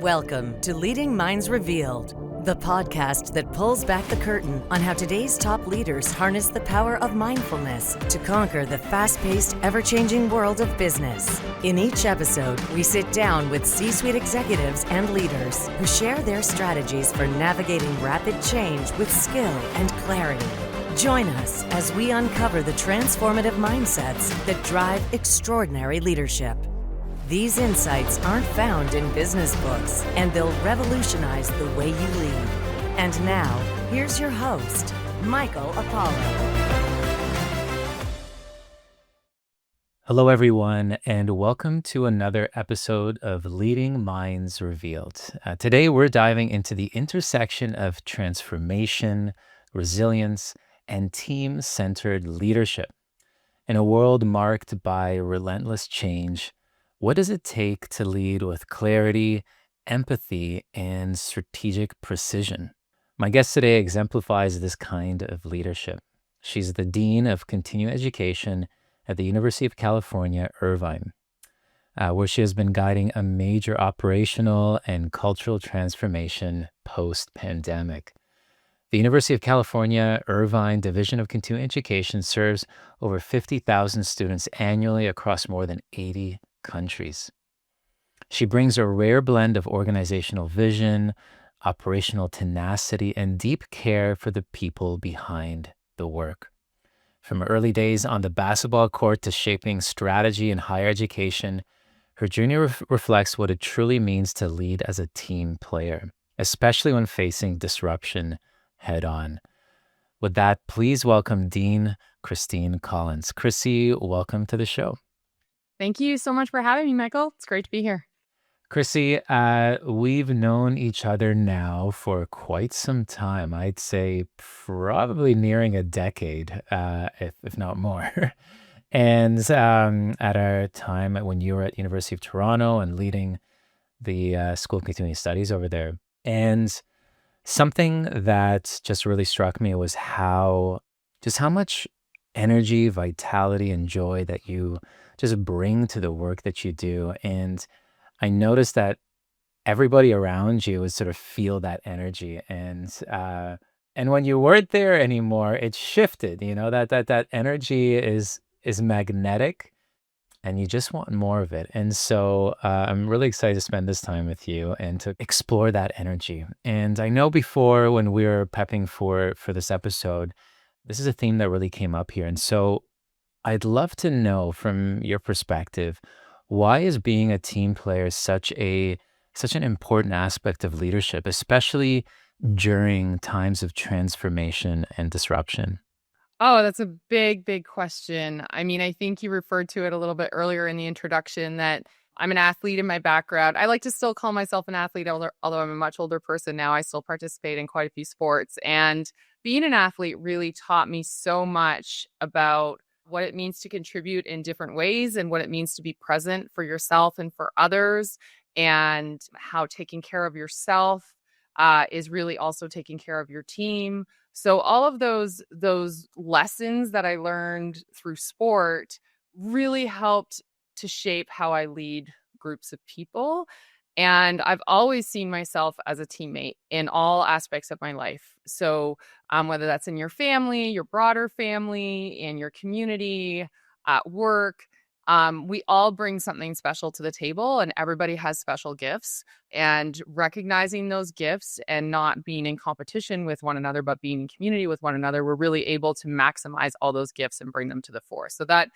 Welcome to Leading Minds Revealed, the podcast that pulls back the curtain on how today's top leaders harness the power of mindfulness to conquer the fast-paced, ever-changing world of business. In each episode, we sit down with C-suite executives and leaders who share their strategies for navigating rapid change with skill and clarity. Join us as we uncover the transformative mindsets that drive extraordinary leadership. These insights aren't found in business books, and they'll revolutionize the way you lead. And now, here's your host, Michael Apollo. Hello, everyone, and welcome to another episode of Leading Minds Revealed. Today, we're diving into the intersection of transformation, resilience, and team-centered leadership. In a world marked by relentless change, what does it take to lead with clarity, empathy, and strategic precision? My guest today exemplifies this kind of leadership. She's the Dean of Continuing Education at the University of California, Irvine, where she has been guiding a major operational and cultural transformation post-pandemic. The University of California, Irvine Division of Continuing Education serves over 50,000 students annually across more than 80 countries. She brings a rare blend of organizational vision, operational tenacity, and deep care for the people behind the work. From early days on the basketball court to shaping strategy in higher education, her journey reflects what it truly means to lead as a team player, especially when facing disruption head on. With that, please welcome Dean Kristine Collins. Chrissy, welcome to the show. Thank you so much for having me, Michael. It's great to be here. Chrissy, we've known each other now for quite some time. I'd say probably nearing a decade, if not more. And at our time when you were at University of Toronto and leading the School of Continuing Studies over there. And something that just really struck me was how much energy, vitality, and joy that you just bring to the work that you do. And I noticed that everybody around you would sort of feel that energy. And when you weren't there anymore, it shifted, that energy is magnetic and you just want more of it. And so I'm really excited to spend this time with you and to explore that energy. And I know before when we were prepping for this episode, this is a theme that really came up here. And so I'd love to know from your perspective, why is being a team player such an important aspect of leadership, especially during times of transformation and disruption? Oh, that's a big, big question. I mean, I think you referred to it a little bit earlier in the introduction that I'm an athlete in my background. I like to still call myself an athlete, although I'm a much older person now. I still participate in quite a few sports. And being an athlete really taught me so much about what it means to contribute in different ways and what it means to be present for yourself and for others, and how taking care of yourself is really also taking care of your team. So all of those lessons that I learned through sport really helped to shape how I lead groups of people. And I've always seen myself as a teammate in all aspects of my life. So whether that's in your family, your broader family, in your community, at work, we all bring something special to the table, and everybody has special gifts. And recognizing those gifts and not being in competition with one another, but being in community with one another, we're really able to maximize all those gifts and bring them to the fore. So that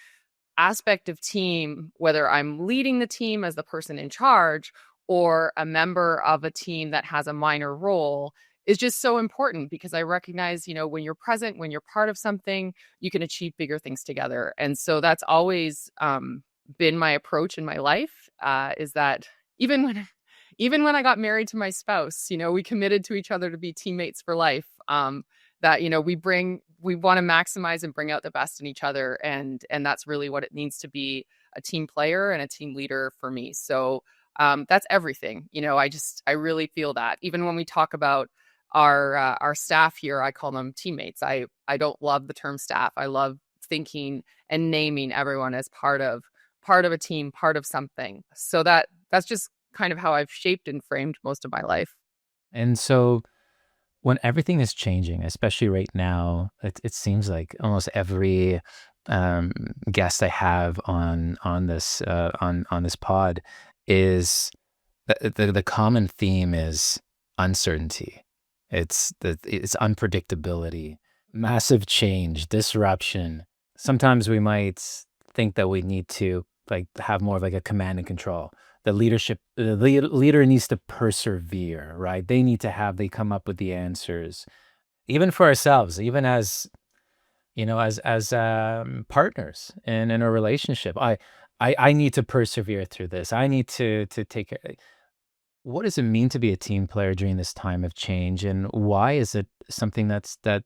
aspect of team, whether I'm leading the team as the person in charge or a member of a team that has a minor role, is just so important, because I recognize, when you're present, when you're part of something, you can achieve bigger things together. And so that's always been my approach in my life, is that even when I got married to my spouse, we committed to each other to be teammates for life, that, we want to maximize and bring out the best in each other. And that's really what it means to be a team player and a team leader for me. So that's everything. I really feel that. Even when we talk about our staff here, I call them teammates. I don't love the term staff. I love thinking and naming everyone as part of a team, part of something. So that's just kind of how I've shaped and framed most of my life. And so when everything is changing, especially right now, it seems like almost every um, guest I have on this on this pod is the common theme is uncertainty. It's unpredictability, massive change, disruption. Sometimes we might think that we need to like have more of like a command and control. The leader needs to persevere, right? They come up with the answers. Even for ourselves, even as as partners in a relationship. I need to persevere through this. I need to take care. What does it mean to be a team player during this time of change, and why is it something that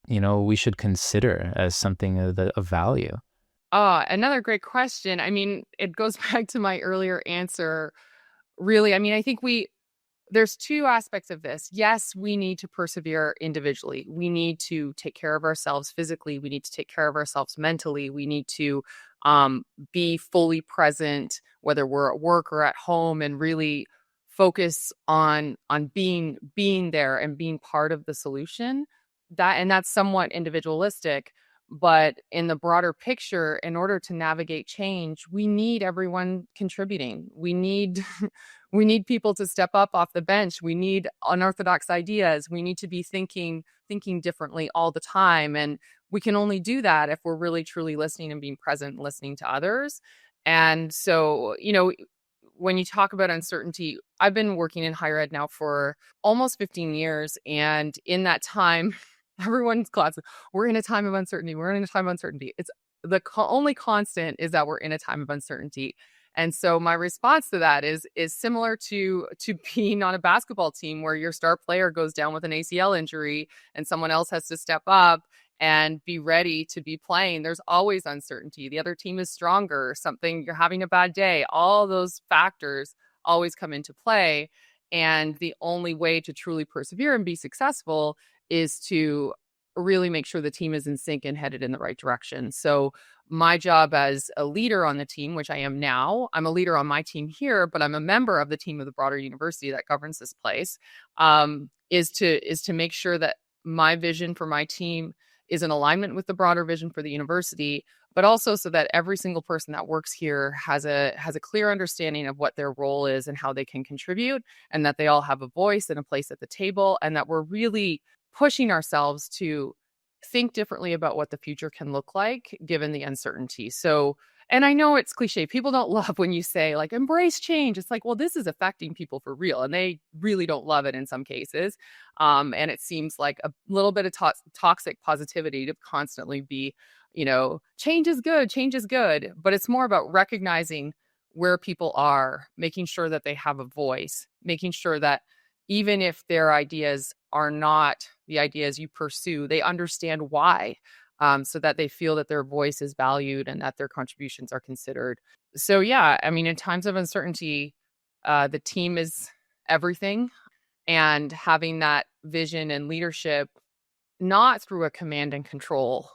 we should consider as something of value? Another great question. I mean, it goes back to my earlier answer. Really, I mean, I think there's two aspects of this. Yes, we need to persevere individually. We need to take care of ourselves physically. We need to take care of ourselves mentally. We need to be fully present, whether we're at work or at home, and really focus on being there and being part of the solution. That's somewhat individualistic. But in the broader picture, in order to navigate change, we need everyone contributing. We need we need people to step up off the bench. We need unorthodox ideas. We need to be thinking differently all the time. And we can only do that if we're really truly listening and being present and listening to others. And so, when you talk about uncertainty, I've been working in higher ed now for almost 15 years. And in that time, everyone's class, we're in a time of uncertainty. We're in a time of uncertainty. It's only constant is that we're in a time of uncertainty. And so my response to that is similar to being on a basketball team where your star player goes down with an ACL injury and someone else has to step up and be ready to be playing. There's always uncertainty. The other team is stronger, something, you're having a bad day. All those factors always come into play. And the only way to truly persevere and be successful is to really make sure the team is in sync and headed in the right direction. So my job as a leader on the team, which I am now, I'm a leader on my team here, but I'm a member of the team of the broader university that governs this place, is to make sure that my vision for my team is in alignment with the broader vision for the university, but also so that every single person that works here has a clear understanding of what their role is and how they can contribute, and that they all have a voice and a place at the table, and that we're really pushing ourselves to think differently about what the future can look like given the uncertainty. So, and I know it's cliche. People don't love when you say like embrace change. It's like, well, this is affecting people for real, and they really don't love it in some cases. And it seems like a little bit of toxic positivity to constantly be, change is good, change is good. But it's more about recognizing where people are, making sure that they have a voice, making sure that even if their ideas are not the ideas you pursue, they understand why, so that they feel that their voice is valued and that their contributions are considered. So, yeah, I mean, in times of uncertainty, the team is everything. And having that vision and leadership, not through a command and control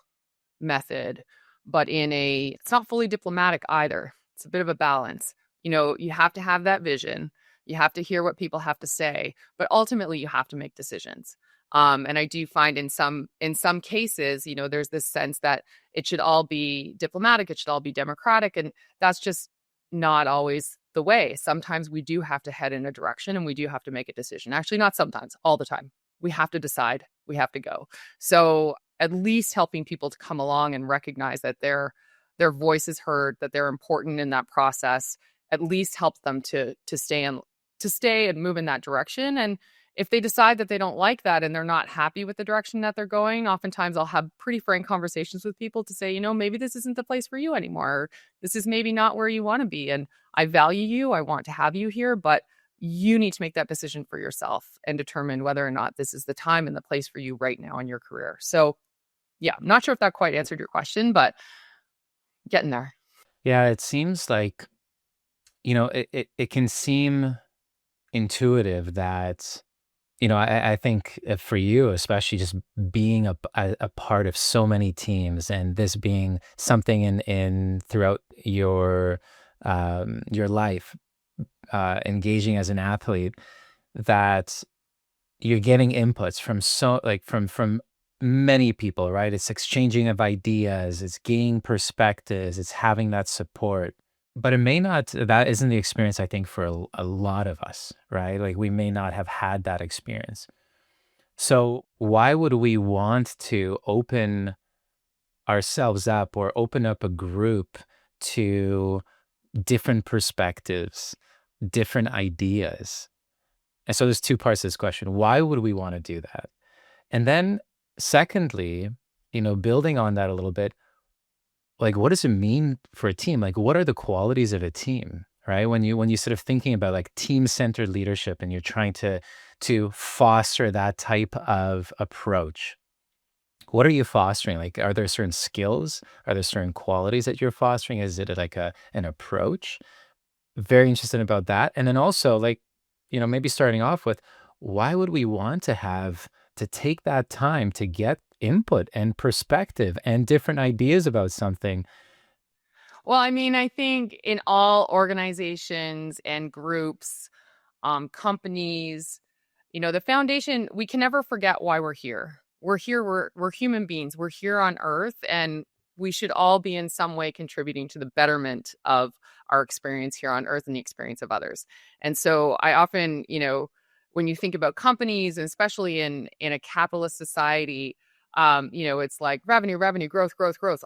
method, but it's not fully diplomatic either. It's a bit of a balance. You have to have that vision. You have to hear what people have to say, but ultimately you have to make decisions. And I do find in some cases, there's this sense that it should all be diplomatic, it should all be democratic, and that's just not always the way. Sometimes we do have to head in a direction and we do have to make a decision. Actually, not sometimes, all the time. We have to decide, we have to go. So at least helping people to come along and recognize that their voice is heard, that they're important in that process, at least helps them to stay and move in that direction. And if they decide that they don't like that and they're not happy with the direction that they're going, oftentimes I'll have pretty frank conversations with people to say, maybe this isn't the place for you anymore. Or this is maybe not where you want to be. And I value you. I want to have you here, but you need to make that decision for yourself and determine whether or not this is the time and the place for you right now in your career. So yeah, I'm not sure if that quite answered your question, but getting there. Yeah, it seems like, it can seem intuitive that, I think for you, especially just being a part of so many teams and this being something in throughout your life, engaging as an athlete, that you're getting inputs from from many people, right? It's exchanging of ideas, it's gaining perspectives, it's having that support. But it may not, that isn't the experience, I think, for a lot of us, right? Like we may not have had that experience. So why would we want to open ourselves up or open up a group to different perspectives, different ideas? And so there's two parts to this question. Why would we want to do that? And then secondly, building on that a little bit, like what does it mean for a team? Like what are the qualities of a team, right? When you sort of thinking about like team-centered leadership and you're trying to foster that type of approach, what are you fostering? Like, are there certain skills? Are there certain qualities that you're fostering? Is it like an approach? Very interested about that. And then also, like, maybe starting off with, why would we want to take that time to get input and perspective and different ideas about something? Well, I mean, I think in all organizations and groups, companies, the foundation, we can never forget why we're here. We're here, we're human beings. We're here on earth, and we should all be in some way contributing to the betterment of our experience here on earth and the experience of others. And so I often, when you think about companies, and especially in a capitalist society, it's like revenue, growth,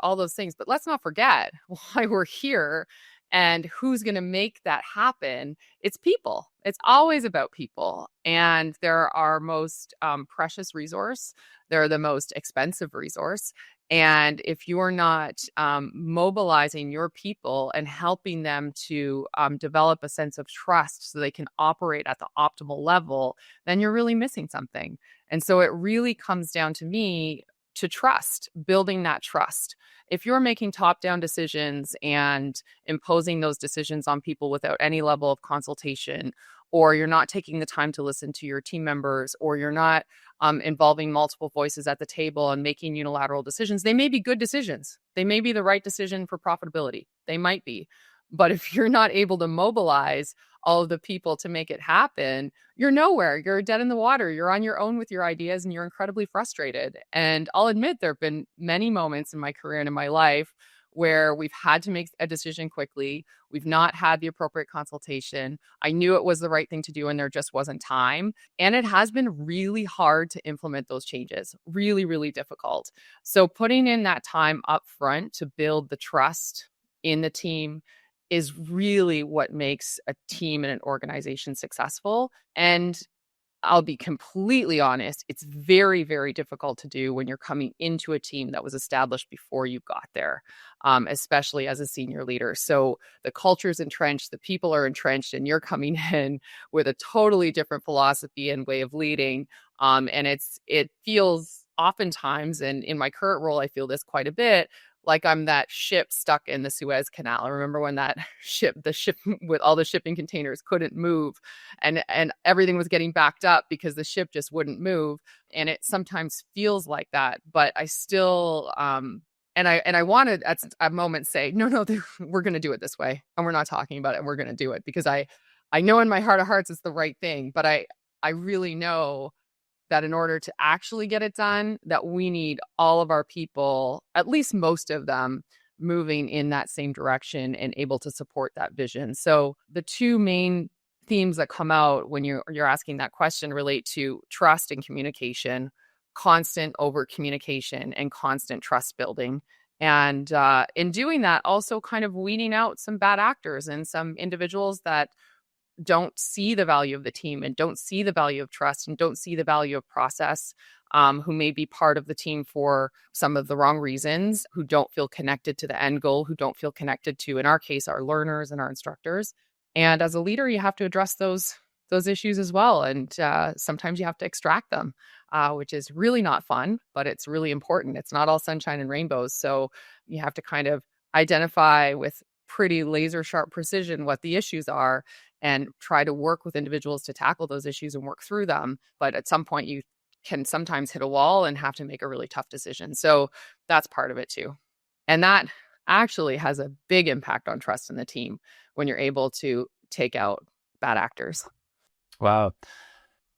all those things. But let's not forget why we're here and who's going to make that happen. It's people. It's always about people. And they're our most precious resource. They're the most expensive resource. And if you're not mobilizing your people and helping them to develop a sense of trust so they can operate at the optimal level, then you're really missing something. And so it really comes down to me to trust, building that trust. If you're making top-down decisions and imposing those decisions on people without any level of consultation, or you're not taking the time to listen to your team members, or you're not involving multiple voices at the table and making unilateral decisions, they may be good decisions. They may be the right decision for profitability. They might be. But if you're not able to mobilize all of the people to make it happen, you're nowhere. You're dead in the water. You're on your own with your ideas and you're incredibly frustrated. And I'll admit there have been many moments in my career and in my life where we've had to make a decision quickly. We've not had the appropriate consultation. I knew it was the right thing to do and there just wasn't time. And it has been really hard to implement those changes. Really, really difficult. So putting in that time up front to build the trust in the team is really what makes a team and an organization successful. And I'll be completely honest, it's very, very difficult to do when you're coming into a team that was established before you got there, especially as a senior leader. So the culture's entrenched, the people are entrenched, and you're coming in with a totally different philosophy and way of leading. And it feels oftentimes, and in my current role, I feel this quite a bit, like I'm that ship stuck in the Suez Canal. I remember when the ship with all the shipping containers couldn't move and everything was getting backed up because the ship just wouldn't move. And it sometimes feels like that, but I still, and I wanted at a moment say, no, we're going to do it this way. And we're not talking about it. And we're going to do it because I know in my heart of hearts, it's the right thing, but I really know that in order to actually get it done, that we need all of our people, at least most of them, moving in that same direction and able to support that vision. So the two main themes that come out when you're asking that question relate to trust and communication, constant over communication and constant trust building. And in doing that, also kind of weeding out some bad actors and some individuals that don't see the value of the team and don't see the value of trust and don't see the value of process, who may be part of the team for some of the wrong reasons, who don't feel connected to the end goal, who don't feel connected to, in our case, our learners and our instructors. And as a leader, you have to address those issues as well. And sometimes you have to extract them, which is really not fun, but it's really important. It's not all sunshine and rainbows. So you have to kind of identify with pretty laser sharp precision what the issues are and try to work with individuals to tackle those issues and work through them. But at some point you can sometimes hit a wall and have to make a really tough decision. So that's part of it too. And that actually has a big impact on trust in the team when you're able to take out bad actors. Wow.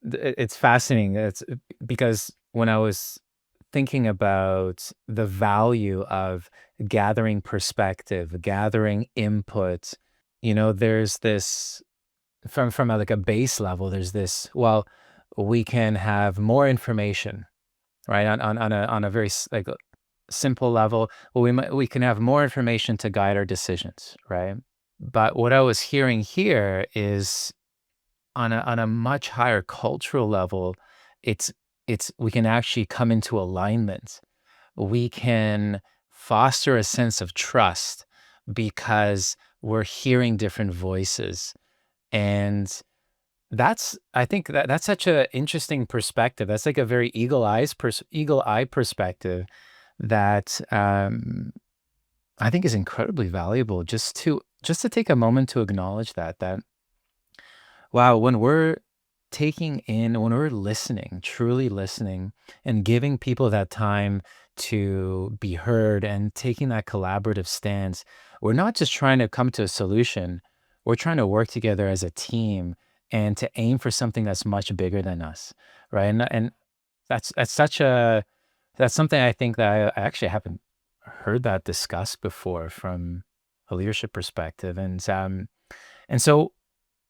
It's fascinating. It's because when I was thinking about the value of gathering perspective, gathering input, there's this from like a base level, there's this, well, we can have more information, right? On a very like simple level. Well, we can have more information to guide our decisions, right? But what I was hearing here is on a much higher cultural level, it's we can actually come into alignment. We can foster a sense of trust because we're hearing different voices. And I think that's such an interesting perspective. That's like a very eagle eye perspective that I think is incredibly valuable. Just to take a moment to acknowledge that wow, when we're listening, truly listening, and giving people that time to be heard and taking that collaborative stance, we're not just trying to come to a solution, we're trying to work together as a team and to aim for something that's much bigger than us, right? And that's something I think that I actually haven't heard that discussed before from a leadership perspective. And so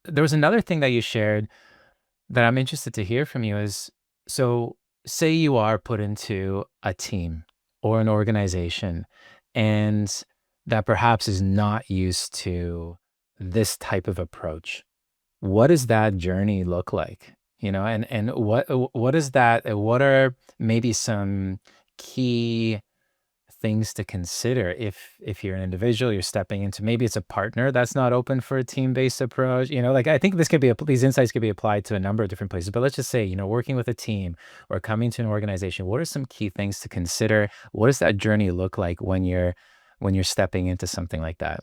there was another thing that you shared that I'm interested to hear from you is, so say you are put into a team or an organization and that perhaps is not used to this type of approach. What does that journey look like? And what is that? What are maybe some key things to consider if you're an individual, you're stepping into, maybe it's a partner that's not open for a team-based approach, like I think these insights could be applied to a number of different places, but let's just say, working with a team or coming to an organization, what are some key things to consider? What does that journey look like when you're stepping into something like that?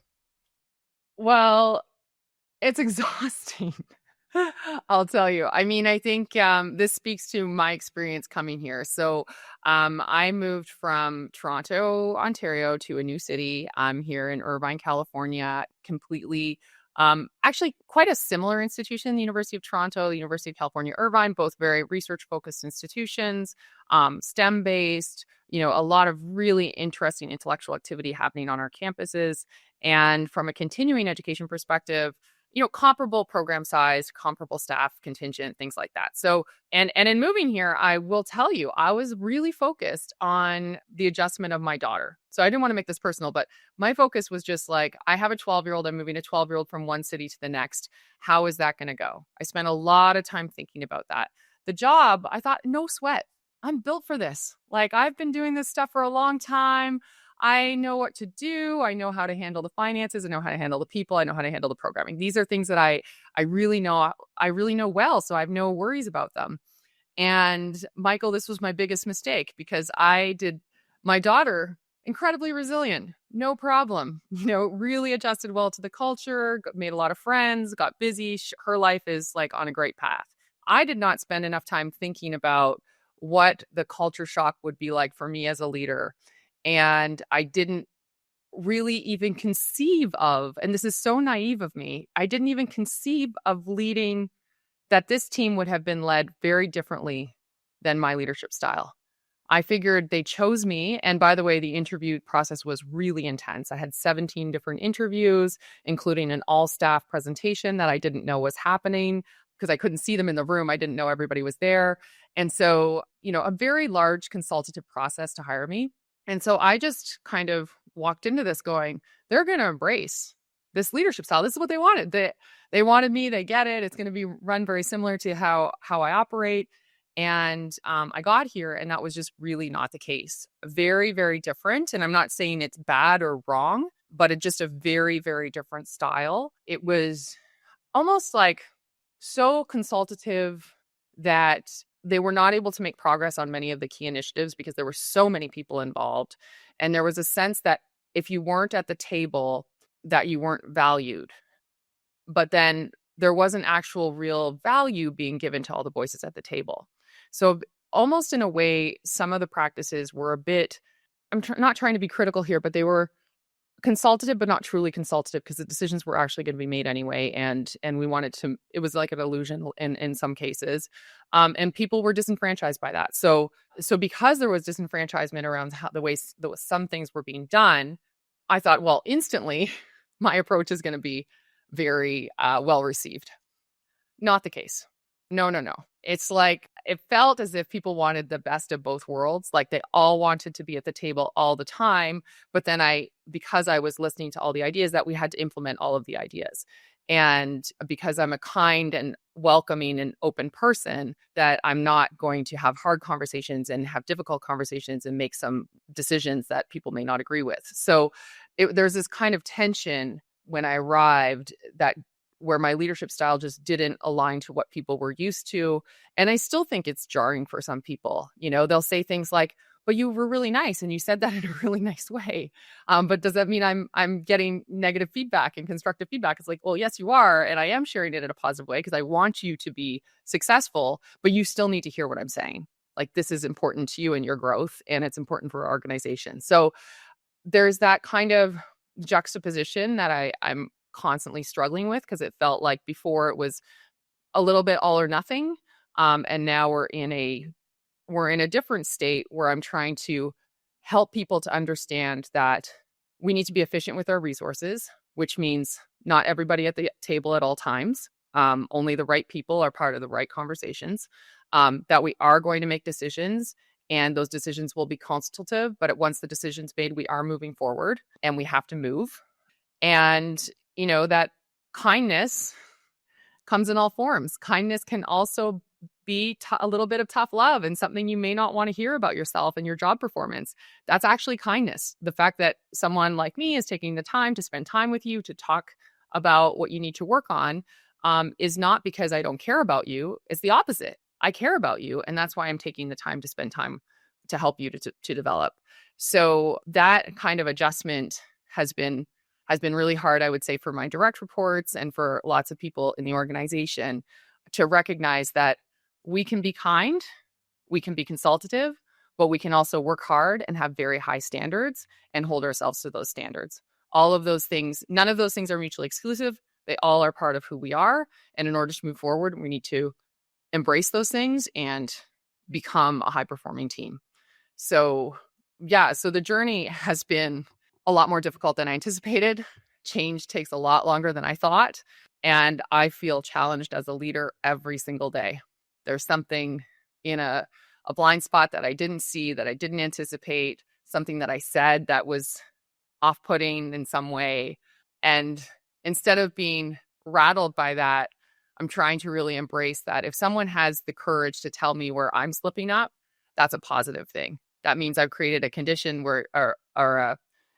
Well, it's exhausting. I'll tell you. I mean, I think this speaks to my experience coming here. So I moved from Toronto, Ontario to a new city. I'm here in Irvine, California, completely, actually quite a similar institution, the University of Toronto, the University of California, Irvine, both very research-focused institutions, STEM-based, a lot of really interesting intellectual activity happening on our campuses. And from a continuing education perspective, comparable program size, comparable staff contingent, things like that. So, and in moving here, I will tell you, I was really focused on the adjustment of my daughter. So I didn't want to make this personal, but my focus was just like, I have a 12-year-old, I'm moving a 12-year-old from one city to the next. How is that going to go? I spent a lot of time thinking about that. The job, I thought, no sweat. I'm built for this. Like, I've been doing this stuff for a long time. I know what to do. I know how to handle the finances. I know how to handle the people. I know how to handle the programming. These are things that I really know. I really know well. So I have no worries about them. And Michael, this was my biggest mistake because my daughter, incredibly resilient, no problem, really adjusted well to the culture, made a lot of friends, got busy. Her life is like on a great path. I did not spend enough time thinking about what the culture shock would be like for me as a leader. And I didn't really even conceive of, and this is so naive of me, I didn't even conceive of leading, that this team would have been led very differently than my leadership style. I figured they chose me. And by the way, the interview process was really intense. I had 17 different interviews, including an all-staff presentation that I didn't know was happening because I couldn't see them in the room. I didn't know everybody was there. And so, a very large consultative process to hire me. And so I just kind of walked into this going, they're going to embrace this leadership style. This is what they wanted. They wanted me. They get it. It's going to be run very similar to how I operate. And I got here and that was just really not the case. Very, very different. And I'm not saying it's bad or wrong, but it's just a very, very different style. It was almost like so consultative that they were not able to make progress on many of the key initiatives because there were so many people involved. And there was a sense that if you weren't at the table, that you weren't valued. But then there wasn't actual real value being given to all the voices at the table. So almost in a way, some of the practices were a bit, I'm not trying to be critical here, but they were consultative, but not truly consultative, because the decisions were actually going to be made anyway, and we wanted to. It was like an illusion in some cases, and people were disenfranchised by that. So because there was disenfranchisement around how the ways that some things were being done, I thought, well, instantly, my approach is going to be very well received. Not the case. No, no, no. It's like it felt as if people wanted the best of both worlds. Like they all wanted to be at the table all the time. But then because I was listening to all the ideas, that we had to implement all of the ideas. And because I'm a kind and welcoming and open person, that I'm not going to have hard conversations and have difficult conversations and make some decisions that people may not agree with. So there's this kind of tension when I arrived, that where my leadership style just didn't align to what people were used to. And I still think it's jarring for some people. They'll say things like, but you were really nice and you said that in a really nice way. But does that mean I'm getting negative feedback and constructive feedback? It's like, well, yes, you are. And I am sharing it in a positive way because I want you to be successful, but you still need to hear what I'm saying. Like, this is important to you and your growth, and it's important for our organization. So there's that kind of juxtaposition that I'm constantly struggling with, because it felt like before it was a little bit all or nothing, and now we're in a different state where I'm trying to help people to understand that we need to be efficient with our resources, which means not everybody at the table at all times. Only the right people are part of the right conversations. That we are going to make decisions, and those decisions will be consultative, but once the decision's made, we are moving forward and we have to move. And that kindness comes in all forms. Kindness can also be a little bit of tough love and something you may not want to hear about yourself and your job performance. That's actually kindness. The fact that someone like me is taking the time to spend time with you to talk about what you need to work on is not because I don't care about you. It's the opposite. I care about you, and that's why I'm taking the time to spend time to help you to develop. So that kind of adjustment has been really hard, I would say, for my direct reports and for lots of people in the organization, to recognize that we can be kind, we can be consultative, but we can also work hard and have very high standards and hold ourselves to those standards. All of those things, none of those things are mutually exclusive. They all are part of who we are. And in order to move forward, we need to embrace those things and become a high-performing team. So the journey has been a lot more difficult than I anticipated. Change takes a lot longer than I thought. And I feel challenged as a leader every single day. There's something in a blind spot that I didn't see, that I didn't anticipate, something that I said that was off-putting in some way. And instead of being rattled by that, I'm trying to really embrace that. If someone has the courage to tell me where I'm slipping up, that's a positive thing. That means I've created a condition where, or an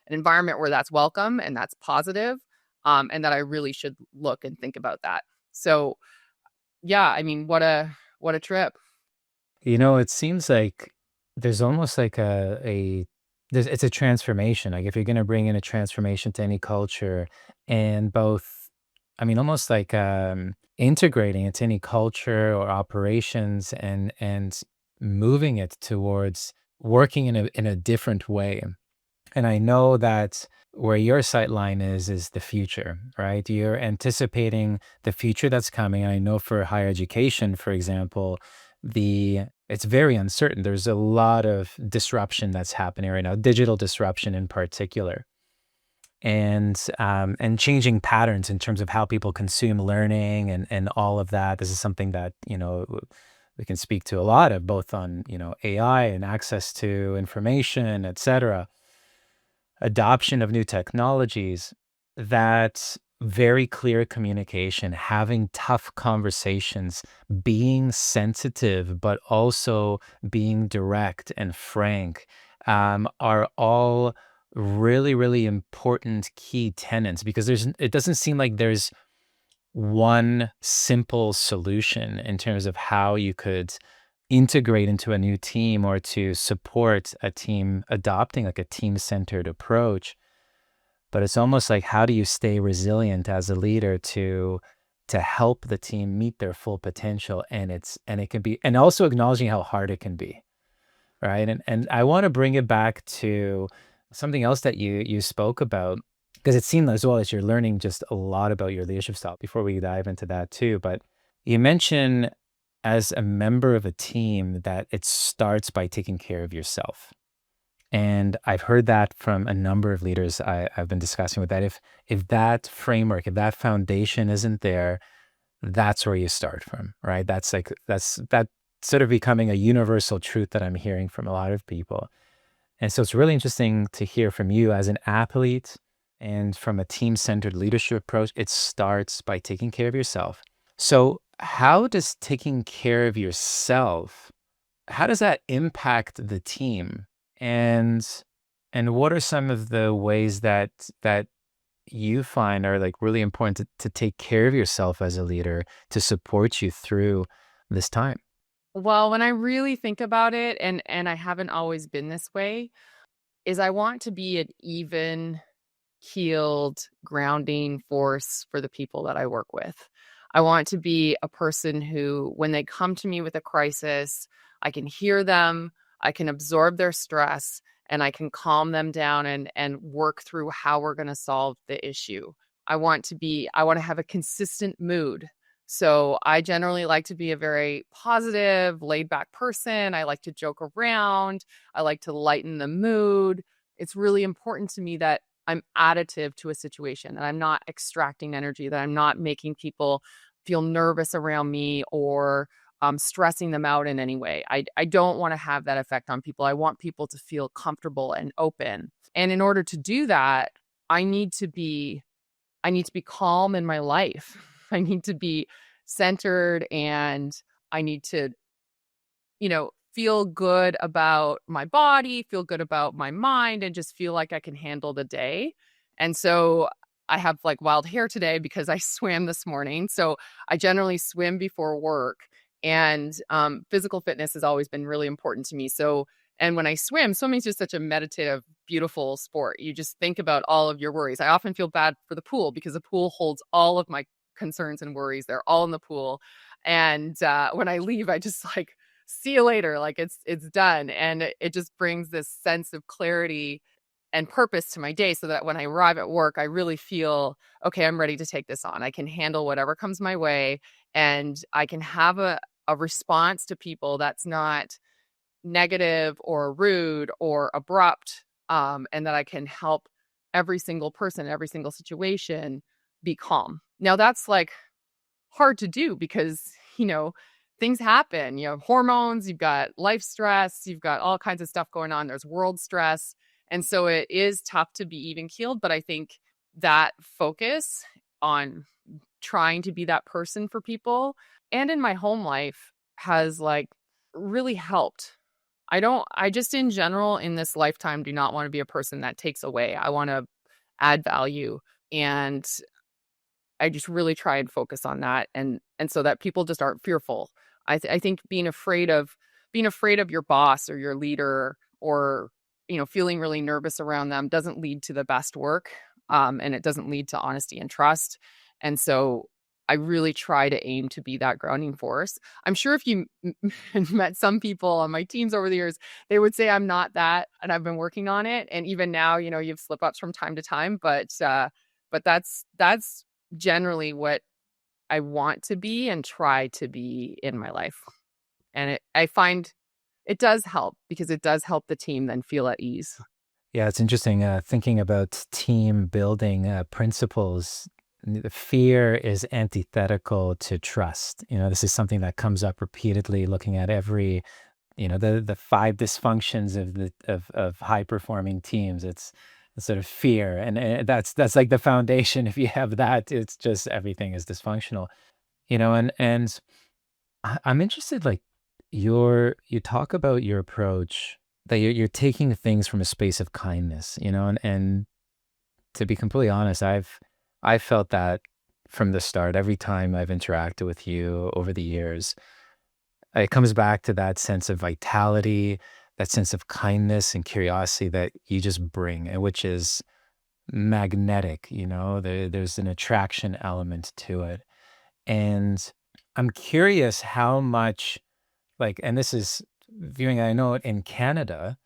environment where that's welcome and that's positive, and that I really should look and think about that. So, what a trip. It seems like there's almost like it's a transformation. Like if you're going to bring in a transformation to any culture, and almost like integrating it to any culture or operations, and moving it towards working in a different way. And I know that where your sight line is the future, right? You're anticipating the future that's coming. I know for higher education, for example, it's very uncertain. There's a lot of disruption that's happening right now, digital disruption in particular, and changing patterns in terms of how people consume learning and all of that. This is something that we can speak to a lot of, both on AI and access to information, etc. Adoption of new technologies. That very clear communication, having tough conversations, being sensitive, but also being direct and frank, are all really, really important key tenets, because it doesn't seem like there's one simple solution in terms of how you could integrate into a new team or to support a team adopting like a team-centered approach. But it's almost like, how do you stay resilient as a leader to help the team meet their full potential? And it can be, and also acknowledging how hard it can be, right? And I want to bring it back to something else that you spoke about Because it seemed as well as you're learning just a lot about your leadership style before we dive into that too. But you mentioned as a member of a team that it starts by taking care of yourself. And I've heard that from a number of leaders I've been discussing with that. If that framework, if that foundation isn't there, that's where you start from, right? That's sort of becoming a universal truth that I'm hearing from a lot of people. And so it's really interesting to hear from you as an athlete and from a team-centered leadership approach. It starts by taking care of yourself. So how does taking care of yourself, how does that impact the team? And what are some of the ways that you find are like really important to take care of yourself as a leader to support you through this time? Well, when I really think about it, and I haven't always been this way, is I want to be an even keeled, grounding force for the people that I work with. I want to be a person who, when they come to me with a crisis, I can hear them, I can absorb their stress, and I can calm them down and work through how we're going to solve the issue. I want to have a consistent mood. So I generally like to be a very positive, laid back person. I like to joke around. I like to lighten the mood. It's really important to me that I'm additive to a situation, that I'm not extracting energy, that I'm not making people feel nervous around me or stressing them out in any way. I don't want to have that effect on people. I want people to feel comfortable and open. And in order to do that, I need to be I need to be calm in my life. I need to be centered, and I need to, feel good about my body, feel good about my mind, and just feel like I can handle the day. And so I have like wild hair today because I swam this morning. So I generally swim before work, and physical fitness has always been really important to me. So, and when I swim, swimming is just such a meditative, beautiful sport. You just think about all of your worries. I often feel bad for the pool because the pool holds all of my concerns and worries. They're all in the pool. And when I leave, I just like, see you later. Like it's done. And it just brings this sense of clarity and purpose to my day, so that when I arrive at work, I really feel, okay, I'm ready to take this on. I can handle whatever comes my way, and I can have a response to people that's not negative or rude or abrupt, and that I can help every single person, every single situation be calm. Now that's like hard to do because, things happen, hormones, you've got life stress, you've got all kinds of stuff going on. There's world stress. And so it is tough to be even keeled. But I think that focus on trying to be that person for people and in my home life has like really helped. I just in general in this lifetime do not want to be a person that takes away. I want to add value. And I just really try and focus on that, and so that people just aren't fearful. I think being afraid of your boss or your leader, or feeling really nervous around them, doesn't lead to the best work, and it doesn't lead to honesty and trust. And so I really try to aim to be that grounding force. I'm sure if you met some people on my teams over the years, they would say I'm not that, and I've been working on it. And even now, you have slip ups from time to time, but that's generally what I want to be and try to be in my life. And I find it does help because it does help the team then feel at ease. Yeah, it's interesting thinking about team building principles. The fear is antithetical to trust. This is something that comes up repeatedly looking at every, the five dysfunctions of high performing teams. It's sort of fear, and that's like the foundation. If you have that, it's just everything is dysfunctional. And I'm interested, like you talk about your approach that you're taking things from a space of kindness, and to be completely honest, I felt that from the start. Every time I've interacted with you over the years, it comes back to that sense of vitality, that sense of kindness and curiosity that you just bring, and which is magnetic. There's an attraction element to it. And I'm curious how much, like, and this is viewing, I know in Canada,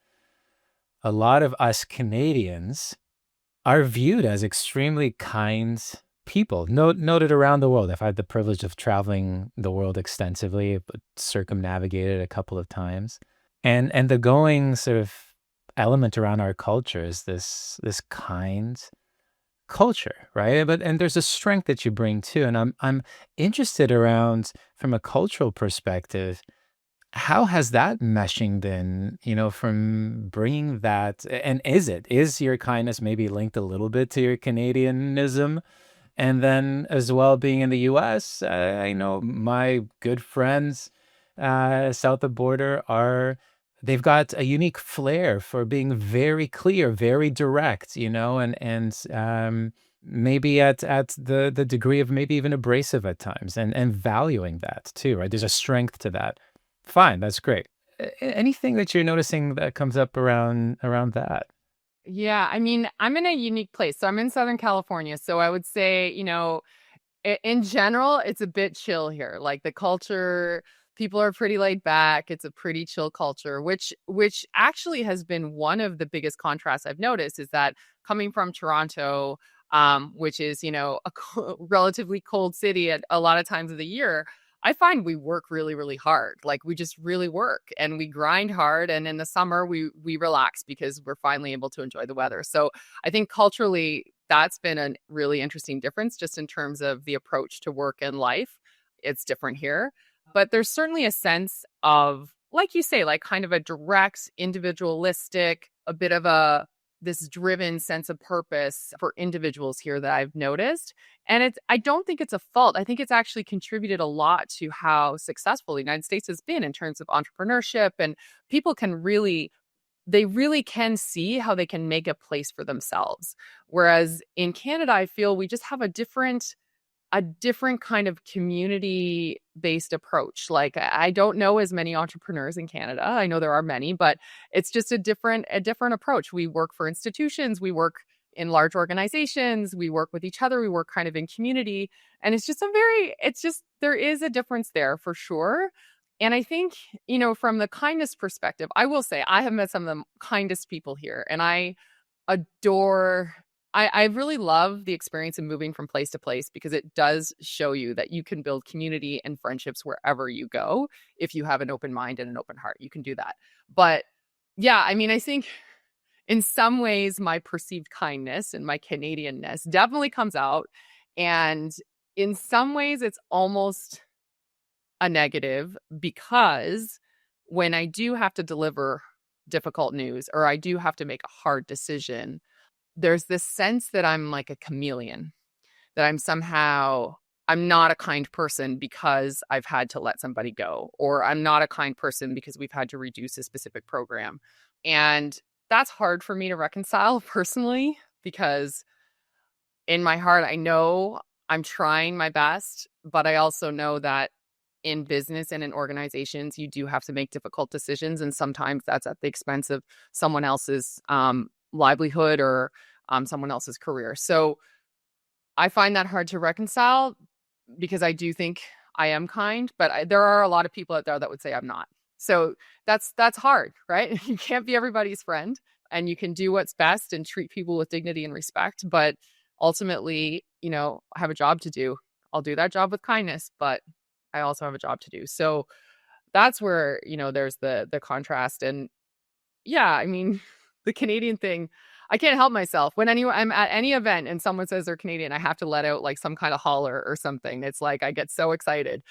a lot of us Canadians are viewed as extremely kind people, noted around the world. I've had the privilege of traveling the world extensively, but circumnavigated a couple of times. And the going sort of element around our culture is this kind culture, right? And there's a strength that you bring too. And I'm interested around from a cultural perspective, how has that meshing been, from bringing that, and is your kindness maybe linked a little bit to your Canadianism? And then as well, being in the US, I know my good friends south of border they've got a unique flair for being very clear, very direct, and maybe at the degree of maybe even abrasive at times, and valuing that too, right? There's a strength to that. Fine, that's great. Anything that you're noticing that comes up around that? Yeah, I mean, I'm in a unique place. So I'm in Southern California. So I would say, in general, it's a bit chill here. Like the culture, people are pretty laid back. It's a pretty chill culture, which actually has been one of the biggest contrasts I've noticed is that coming from Toronto, which is, relatively cold city at a lot of times of the year, I find we work really, really hard. Like we just really work and we grind hard. And in the summer, we relax because we're finally able to enjoy the weather. So I think culturally, that's been a really interesting difference just in terms of the approach to work and life. It's different here. But there's certainly a sense of, like you say, like kind of a direct, individualistic, a bit of this driven sense of purpose for individuals here that I've noticed. And I don't think it's a fault. I think it's actually contributed a lot to how successful the United States has been in terms of entrepreneurship, and people they really can see how they can make a place for themselves. Whereas in Canada, I feel we just have a different kind of community-based approach. Like I don't know as many entrepreneurs in Canada. I know there are many, but it's just a different approach. We work for institutions, we work in large organizations, we work with each other, we work kind of in community. And there is a difference there for sure. And I think, from the kindness perspective, I will say I have met some of the kindest people here, and I adore I really love the experience of moving from place to place because it does show you that you can build community and friendships wherever you go. If you have an open mind and an open heart, you can do that. But yeah, I mean, I think in some ways, my perceived kindness and my Canadianness definitely comes out. And in some ways, it's almost a negative because when I do have to deliver difficult news or I do have to make a hard decision, there's this sense that I'm like a chameleon, that I'm not a kind person because I've had to let somebody go, or I'm not a kind person because we've had to reduce a specific program. And that's hard for me to reconcile personally, because in my heart, I know I'm trying my best, but I also know that in business and in organizations, you do have to make difficult decisions. And sometimes that's at the expense of someone else's livelihood or someone else's career. So I find that hard to reconcile because I do think I am kind, but there are a lot of people out there that would say I'm not. So that's hard, right? You can't be everybody's friend, and you can do what's best and treat people with dignity and respect. But ultimately, I have a job to do. I'll do that job with kindness, but I also have a job to do. So that's where, there's the contrast. And yeah, I mean, the Canadian thing, I can't help myself. When I'm at any event and someone says they're Canadian, I have to let out like some kind of holler or something. It's like I get so excited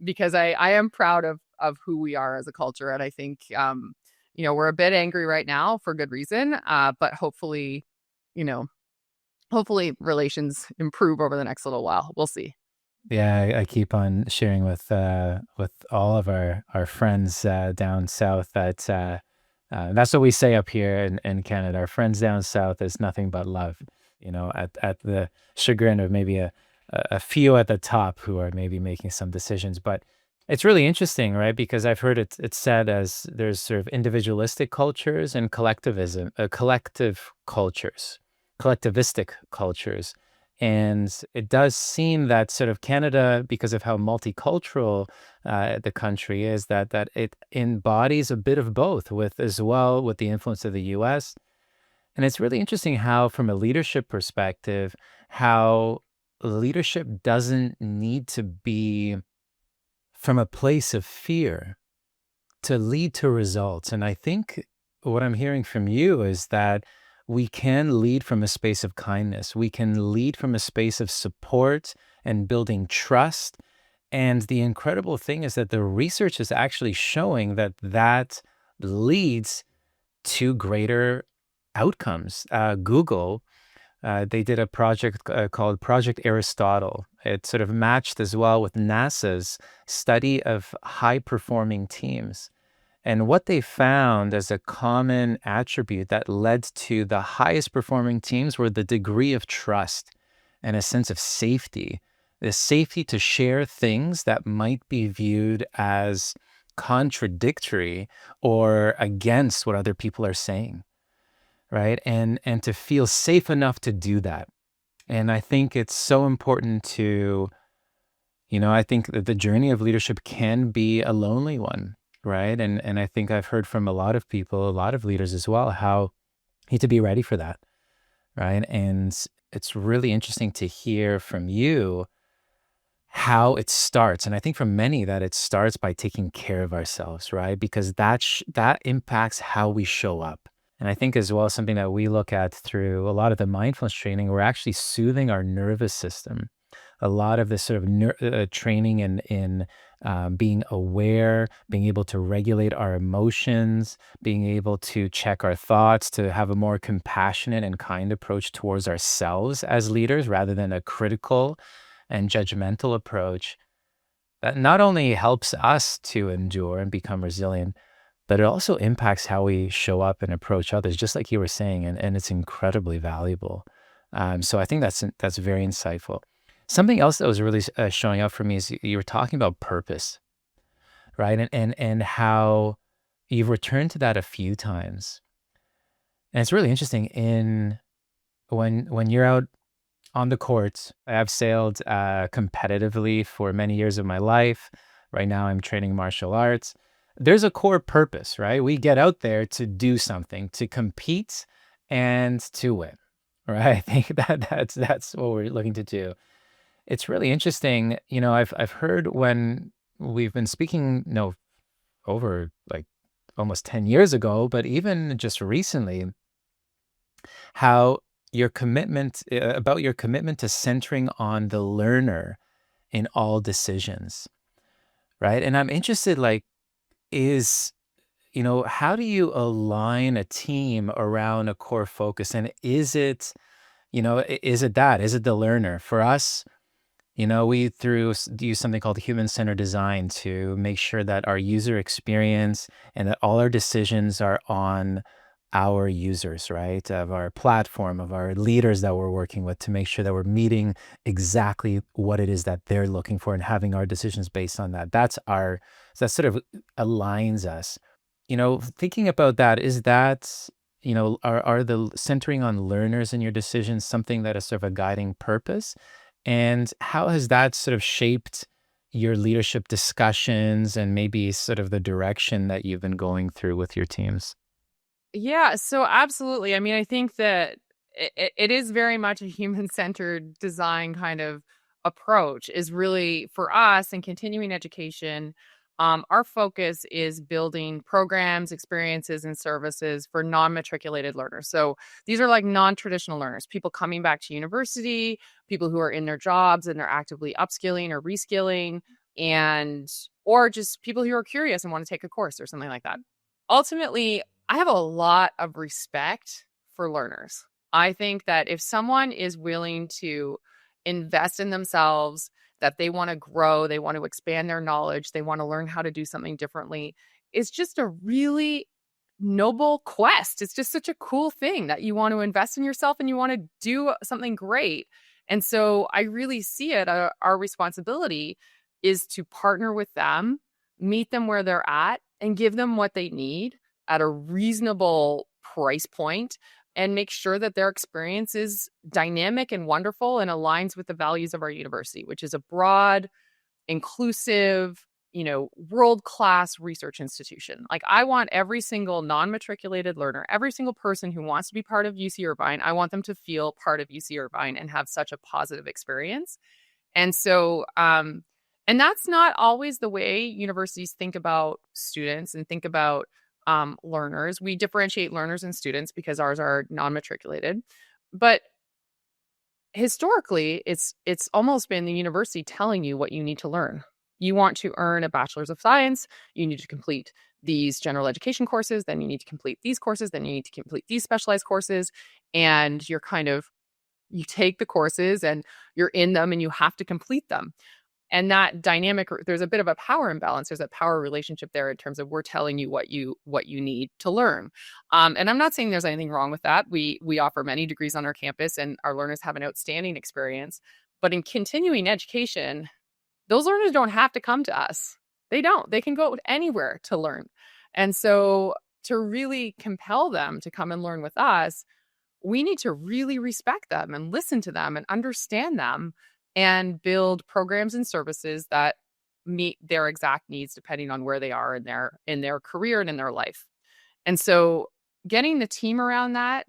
because I am proud of who we are as a culture. And I think, we're a bit angry right now for good reason. But hopefully relations improve over the next little while. We'll see. Yeah, I keep on sharing with all of our friends down south that that's what we say up here in Canada. Our friends down south is nothing but love. At the chagrin of maybe a few at the top who are maybe making some decisions. But it's really interesting, right? Because I've heard it's said as there's sort of individualistic cultures and collectivistic cultures. And it does seem that sort of Canada, because of how multicultural the country is, that it embodies a bit of both, with the influence of the U.S. And it's really interesting how, from a leadership perspective, how leadership doesn't need to be from a place of fear to lead to results. And I think what I'm hearing from you is that we can lead from a space of kindness. We can lead from a space of support and building trust. And the incredible thing is that the research is actually showing that that leads to greater outcomes. Google, they did a project called Project Aristotle. It sort of matched as well with NASA's study of high performing teams. And what they found as a common attribute that led to the highest performing teams were the degree of trust and a sense of safety, the safety to share things that might be viewed as contradictory or against what other people are saying, right? And to feel safe enough to do that. And I think it's so important to, I think that the journey of leadership can be a lonely one, right? And I think I've heard from a lot of people, a lot of leaders as well, how you need to be ready for that, right? And it's really interesting to hear from you how it starts. And I think for many that it starts by taking care of ourselves, right? Because that impacts how we show up. And I think as well, something that we look at through a lot of the mindfulness training, we're actually soothing our nervous system. A lot of this sort of training in being aware, being able to regulate our emotions, being able to check our thoughts, to have a more compassionate and kind approach towards ourselves as leaders rather than a critical and judgmental approach, that not only helps us to endure and become resilient, but it also impacts how we show up and approach others, just like you were saying, and it's incredibly valuable. So I think that's very insightful. Something else that was really showing up for me is you were talking about purpose, right? And how you've returned to that a few times. And it's really interesting when you're out on the courts. I've sailed competitively for many years of my life. Right now I'm training martial arts. There's a core purpose, right? We get out there to do something, to compete and to win, right? I think that's what we're looking to do. It's really interesting. I've heard when we've been speaking, over like almost 10 years ago, but even just recently, how about your commitment to centering on the learner in all decisions, right? And I'm interested, is, how do you align a team around a core focus? And is it, is it that? Is it the learner? For us, we use something called human-centered design to make sure that our user experience and that all our decisions are on our users, right? Of our platform, of our leaders that we're working with, to make sure that we're meeting exactly what it is that they're looking for and having our decisions based on that. That sort of aligns us. Thinking about that, is that, are the centering on learners in your decisions something that is sort of a guiding purpose? And how has that sort of shaped your leadership discussions and maybe sort of the direction that you've been going through with your teams? Yeah, so absolutely. I mean, I think that it is very much a human-centered design kind of approach, is really for us in continuing education. Our focus is building programs, experiences, and services for non-matriculated learners. So these are like non-traditional learners, people coming back to university, people who are in their jobs and they're actively upskilling or reskilling, and or just people who are curious and want to take a course or something like that. Ultimately, I have a lot of respect for learners. I think that if someone is willing to invest in themselves, that they want to grow, they want to expand their knowledge, they want to learn how to do something differently, it's just a really noble quest. It's just such a cool thing that you want to invest in yourself and you want to do something great. And so I really see it. Our responsibility is to partner with them, meet them where they're at, and give them what they need at a reasonable price point, and make sure that their experience is dynamic and wonderful and aligns with the values of our university, which is a broad, inclusive, world-class research institution. Like, I want every single non-matriculated learner, every single person who wants to be part of UC Irvine, I want them to feel part of UC Irvine and have such a positive experience. And so, and that's not always the way universities think about students and think about learners. We differentiate learners and students because ours are non-matriculated. But historically, it's almost been the university telling you what you need to learn. You want to earn a bachelor's of science, you need to complete these general education courses, then you need to complete these courses, then you need to complete these specialized courses. And you take the courses and you're in them and you have to complete them. And that dynamic, there's a bit of a power imbalance. There's a power relationship there in terms of we're telling you what you need to learn. And I'm not saying there's anything wrong with that. We offer many degrees on our campus and our learners have an outstanding experience. But in continuing education, those learners don't have to come to us. They don't. They can go anywhere to learn. And so to really compel them to come and learn with us, we need to really respect them and listen to them and understand them and build programs and services that meet their exact needs depending on where they are in their career and in their life. And so getting the team around that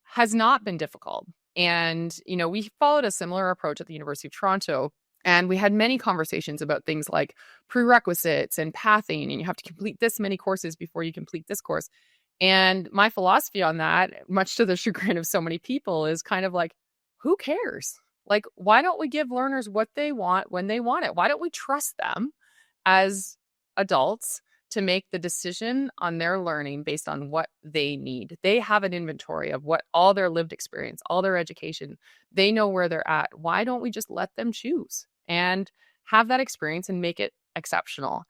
has not been difficult. And, we followed a similar approach at the University of Toronto. And we had many conversations about things like prerequisites and pathing, and you have to complete this many courses before you complete this course. And my philosophy on that, much to the chagrin of so many people, is kind of like, who cares? Like, why don't we give learners what they want when they want it? Why don't we trust them as adults to make the decision on their learning based on what they need? They have an inventory of what all their lived experience, all their education, they know where they're at. Why don't we just let them choose and have that experience and make it exceptional?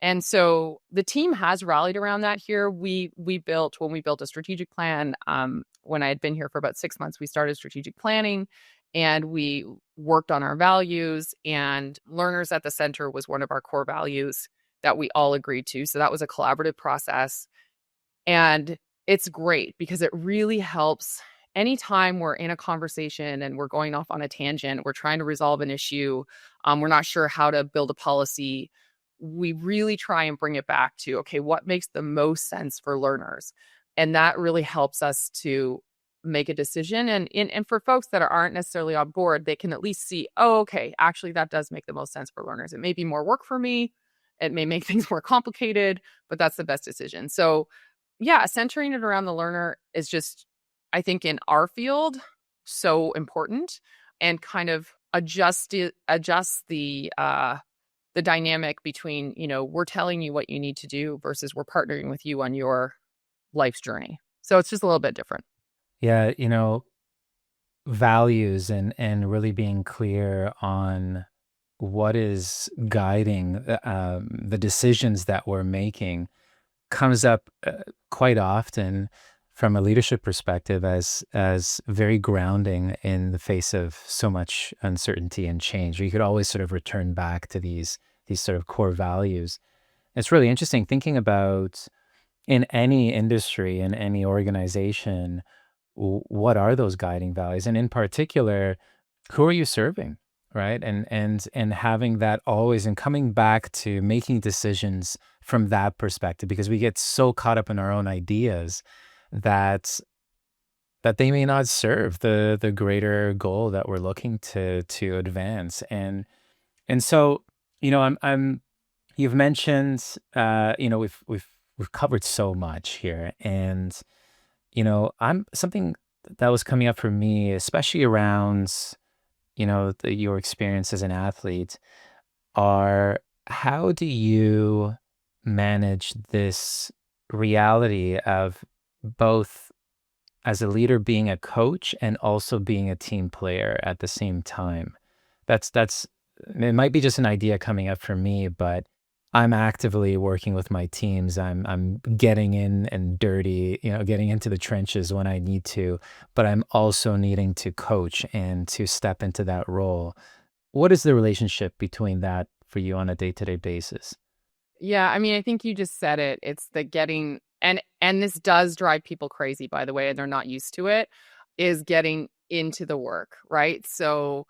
And so the team has rallied around that here. When we built a strategic plan, when I had been here for about 6 months, we started strategic planning and we worked on our values, and learners at the center was one of our core values that we all agreed to. So that was a collaborative process. And it's great because it really helps anytime we're in a conversation and we're going off on a tangent, we're trying to resolve an issue, we're not sure how to build a policy. We really try and bring it back to, okay, what makes the most sense for learners? And that really helps us to make a decision. And for folks that aren't necessarily on board, they can at least see, oh, okay, actually that does make the most sense for learners. It may be more work for me. It may make things more complicated, but that's the best decision. So yeah, centering it around the learner is just, I think in our field, so important, and kind of adjust the dynamic between, we're telling you what you need to do versus we're partnering with you on your life's journey. So it's just a little bit different. Yeah, values and really being clear on what is guiding the decisions that we're making comes up quite often from a leadership perspective as very grounding in the face of so much uncertainty and change. You could always sort of return back to these sort of core values. It's really interesting thinking about in any industry, in any organization, what are those guiding values? And in particular, who are you serving, right? And having that always, and coming back to making decisions from that perspective, because we get so caught up in our own ideas that they may not serve the greater goal that we're looking to advance. And so, you've mentioned, we've covered so much here, and something that was coming up for me, especially around, your experience as an athlete, are how do you manage this reality of both as a leader being a coach and also being a team player at the same time? That's it might be just an idea coming up for me, but I'm actively working with my teams. I'm getting in and dirty, getting into the trenches when I need to, but I'm also needing to coach and to step into that role. What is the relationship between that for you on a day-to-day basis? Yeah, I mean, I think you just said it. It's the getting, and this does drive people crazy, by the way, and they're not used to it, is getting into the work, right? So,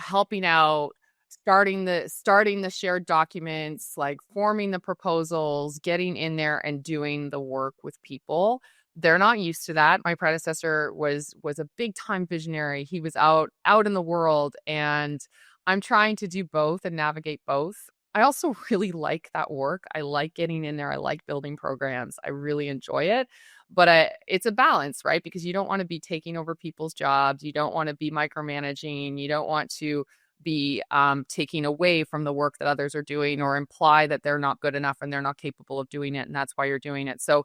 helping out starting the shared documents, like forming the proposals, getting in there and doing the work with people. They're not used to that. My predecessor was a big time visionary. He was out in the world, and I'm trying to do both and navigate both. I also really like that work. I like getting in there. I like building programs. I really enjoy it. But it's a balance, right? Because you don't want to be taking over people's jobs. You don't want to be micromanaging. You don't want to be taking away from the work that others are doing or imply that they're not good enough and they're not capable of doing it. And that's why you're doing it. So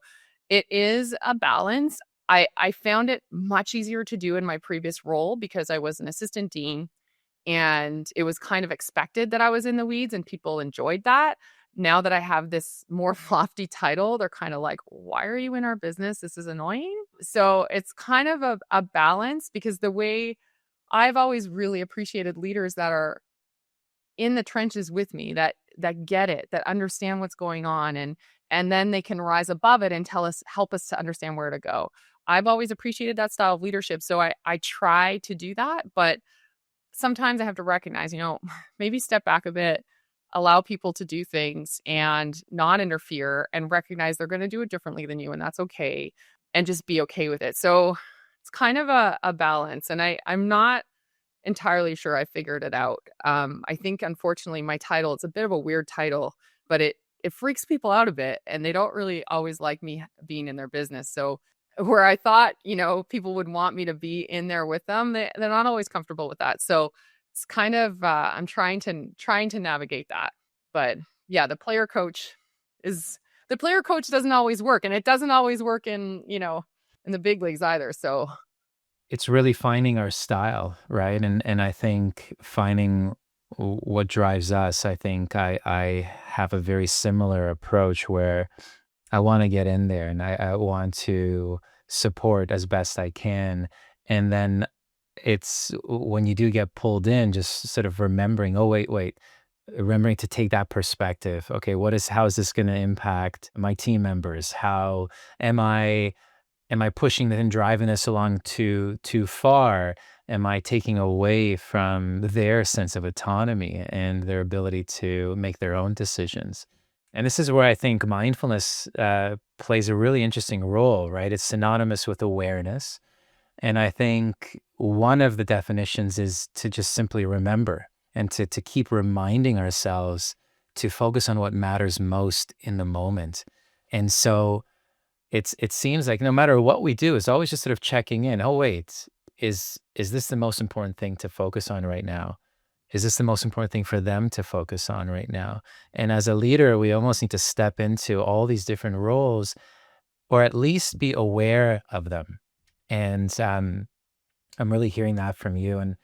it is a balance. I found it much easier to do in my previous role because I was an assistant dean and it was kind of expected that I was in the weeds and people enjoyed that. Now that I have this more lofty title, they're kind of like, why are you in our business? This is annoying. So it's kind of a balance because the way I've always really appreciated leaders that are in the trenches with me, that get it, that understand what's going on, and then they can rise above it and help us to understand where to go. I've always appreciated that style of leadership. So I try to do that, but sometimes I have to recognize, maybe step back a bit, allow people to do things and not interfere and recognize they're going to do it differently than you. And that's okay. And just be okay with it. So it's kind of a balance. And I'm not entirely sure I figured it out. I think, unfortunately, my title, it's a bit of a weird title, but it freaks people out a bit. And they don't really always like me being in their business. So where I thought, people would want me to be in there with them, they're not always comfortable with that. So it's kind of, I'm trying to navigate that. But yeah, the player coach doesn't always work, and it doesn't always work in the big leagues either. So It's really finding our style, right? And I think finding what drives us. I think I have a very similar approach where I want to get in there and I want to support as best I can. And then it's when you do get pulled in, just sort of remembering, oh, wait, remembering to take that perspective. Okay, how is this going to impact my team members? How am I pushing and driving this along too far? Am I taking away from their sense of autonomy and their ability to make their own decisions? And this is where I think mindfulness plays a really interesting role, right? It's synonymous with awareness. And I think one of the definitions is to just simply remember and to keep reminding ourselves to focus on what matters most in the moment. And so it seems like no matter what we do, it's always just sort of checking in. Oh, wait, is this the most important thing to focus on right now? Is this the most important thing for them to focus on right now? And as a leader, we almost need to step into all these different roles, or at least be aware of them. And I'm really hearing that from you. And